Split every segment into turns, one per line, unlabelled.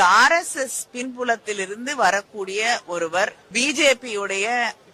RSS பின்புலத்திலிருந்து வரக்கூடிய ஒருவர் பிஜேபியுடைய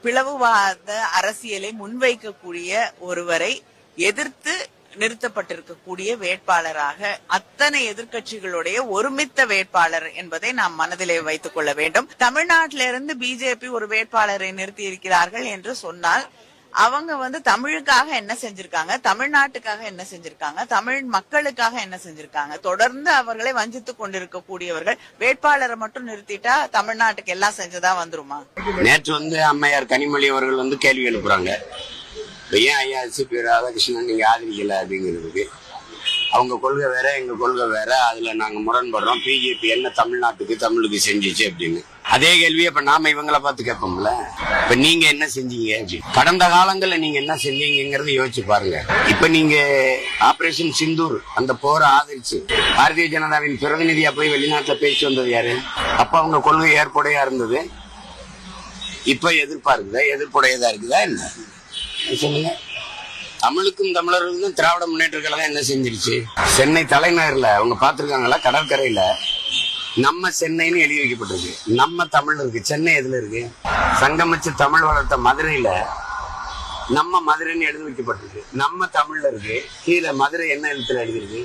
பிளவுவாத அரசியலை முன்வைக்கக்கூடிய ஒருவரை எதிர்த்து நிறுத்தப்பட்டிருக்கக்கூடிய வேட்பாளராக அத்தனை எதிர்க்கட்சிகளுடைய ஒருமித்த வேட்பாளர் என்பதை நாம் மனதிலே வைத்துக் கொள்ள வேண்டும். தமிழ்நாட்டிலிருந்து பிஜேபி ஒரு வேட்பாளரை நிறுத்தி இருக்கிறார்கள் என்று சொன்னால் அவங்க தமிழுக்காக என்ன செஞ்சிருக்காங்க, தமிழ்நாட்டுக்காக என்ன செஞ்சிருக்காங்க, தமிழ் மக்களுக்காக என்ன செஞ்சிருக்காங்க? தொடர்ந்து அவர்களை வஞ்சித்துக் கொண்டிருக்கக்கூடியவர்கள் வேட்பாளரை மட்டும் நிறுத்திட்டா தமிழ்நாட்டுக்கு எல்லாம் செஞ்சதா வந்துருமா?
நேற்று அம்மையார் கனிமொழி அவர்கள் கேள்வி எழுப்புறாங்க, ஏன் ஐயா சிபி ராதாகிருஷ்ணன் நீங்க ஆதரிக்கல அப்படிங்கிறதுக்கு. அவங்க கொள்கை வேற, எங்க கொள்கை வேற, அதுல நாங்க முரண்படுறோம். பிஜேபி என்ன தமிழ்நாட்டுக்கு தமிழுக்கு செஞ்சிச்சு அப்படின்னு. அதே கேள்வி இப்ப நாம இவங்களை பார்த்து கேட்போம்ல, இப்ப நீங்க என்ன செஞ்சீங்க, கடந்த காலங்கள்ல நீங்க என்ன செஞ்சீங்கிறத யோசிச்சு பாருங்க. இப்ப நீங்க ஆபரேஷன் சிந்தூர் அந்த போரை ஆதரிச்சு பாரதிய ஜனதாவின் பிரதிநிதியா போய் வெளிநாட்டுல பேச்சு வந்தது யாரு? அப்ப அவங்க கொள்கை ஏற்புடையா இருந்தது, இப்ப எதிர்ப்பா இருக்குதா, எதிர்ப்புடையதா இருக்குதா என்ன சொல்லுங்க? தமிழுக்கும் தமிழர்களுக்கும் திராவிட முன்னேற்ற கழகம் என்ன செஞ்சிருச்சு? சென்னை தலைநகர்ல அவங்க பாத்துருக்காங்களா? கடற்கரையில நம்ம சென்னைன்னு எழுதி வைக்கப்பட்டிருக்கு. நம்ம தமிழ் இருக்கு. சென்னை எதுல இருக்கு? சங்கமிச்சு தமிழ் வளர்த்த மதுரையில நம்ம மதுரைன்னு எழுதி வைக்கப்பட்டிருக்கு. நம்ம தமிழ்ல இருக்கு. கீழே மதுரை என்ன எழுத்துல எழுதிருக்கு?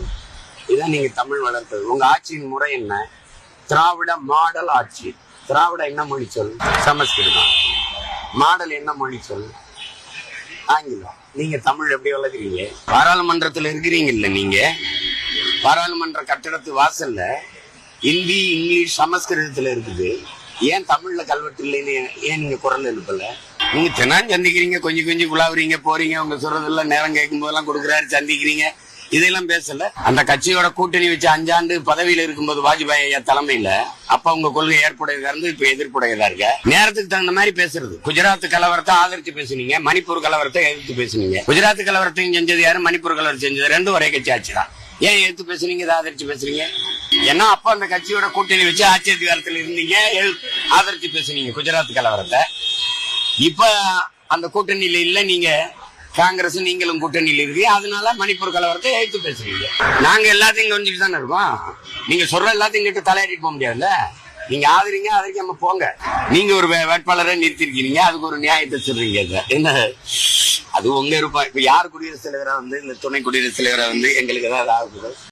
இதான் நீங்க தமிழ் வளர்த்தது. உங்க ஆட்சியின் முறை என்ன? திராவிட மாடல் ஆட்சி. திராவிட என்ன மொழி சொல்? சமஸ்கிருதம். மாடல் என்ன மொழி சொல்? ஆங்கிலம். நீங்க தமிழ் எப்படி வளர்க்குறீங்க? பாராளுமன்றத்துல இருக்கிறீங்கல்ல, நீங்க பாராளுமன்ற கட்டடத்து வாசல்ல ஹிந்தி, இங்கிலீஷ், சமஸ்கிருதத்துல இருக்குது. ஏன் தமிழ்ல கல்வெட்டு இல்லைன்னு ஏன் நீங்க குரல் எழுப்பல? நீங்க தினம் சந்திக்கிறீங்க, கொஞ்சம் கொஞ்சம் குழாவுறீங்க, போறீங்க, உங்க சொல்றதெல்லாம் நேரம் கேட்கும் போதெல்லாம் கொடுக்குறாரு, சந்திக்கிறீங்க, இதெல்லாம் பேசல. அந்த கட்சியோட கூட்டணி வச்சு 5 ஆண்டு பதவியில இருக்கும்போது வாஜ்பாய் ஐயா தலைமையில அப்ப உங்க கொள்கை ஏற்புடையதா இருந்து இப்ப எதிர்ப்புடையதா இருக்க. நேரத்துக்கு தகுந்த மாதிரி பேசுறது. குஜராத் கலவரத்தை ஆதரிச்சு பேசுனீங்க, மணிப்பூர் கலவரத்தை எதிர்த்து பேசுனீங்க. குஜராத் கலவரத்தையும் செஞ்சது யாரு? மணிப்பூர் கலவரம் செஞ்சது. ரெண்டும் ஒரே கட்சி ஆச்சுதான். ஏன் எதிர்த்து பேசுறீங்க, இதை ஆதரிச்சு பேசுறீங்க? ஏன்னா அப்ப அந்த கட்சியோட கூட்டணி வச்சு ஆட்சி அதிகாரத்தில் இருந்தீங்க, ஆதரிச்சு பேசுனீங்க குஜராத் கலவரத்தை. இப்ப அந்த கூட்டணியில இல்ல, நீங்க காங்கிரஸ் நீங்களும் கூட்டணியில் இருக்கு, அதனால மணிப்பூர் கலவரத்தை எழுத்து பேசுறீங்க. நாங்க எல்லாத்தையும் கொஞ்சிட்டு தானே இருக்கோம். நீங்க சொல்ற எல்லாத்தையும் கிட்ட தலையாட்டிட்டு போக முடியாதுல்ல. நீங்க ஆதரிங்க, ஆதரிக்காம போங்க. நீங்க ஒரு வேட்பாளரை நிறுத்திருக்கீங்க, அதுக்கு ஒரு நியாயத்தை சொல்றீங்க. என்ன அது உங்க இருப்பா? இப்ப யார் குடியரசுத் தலைவரா இந்த துணை குடியரசுத் தலைவரா எங்களுக்கு ஏதாவது ஆகுது?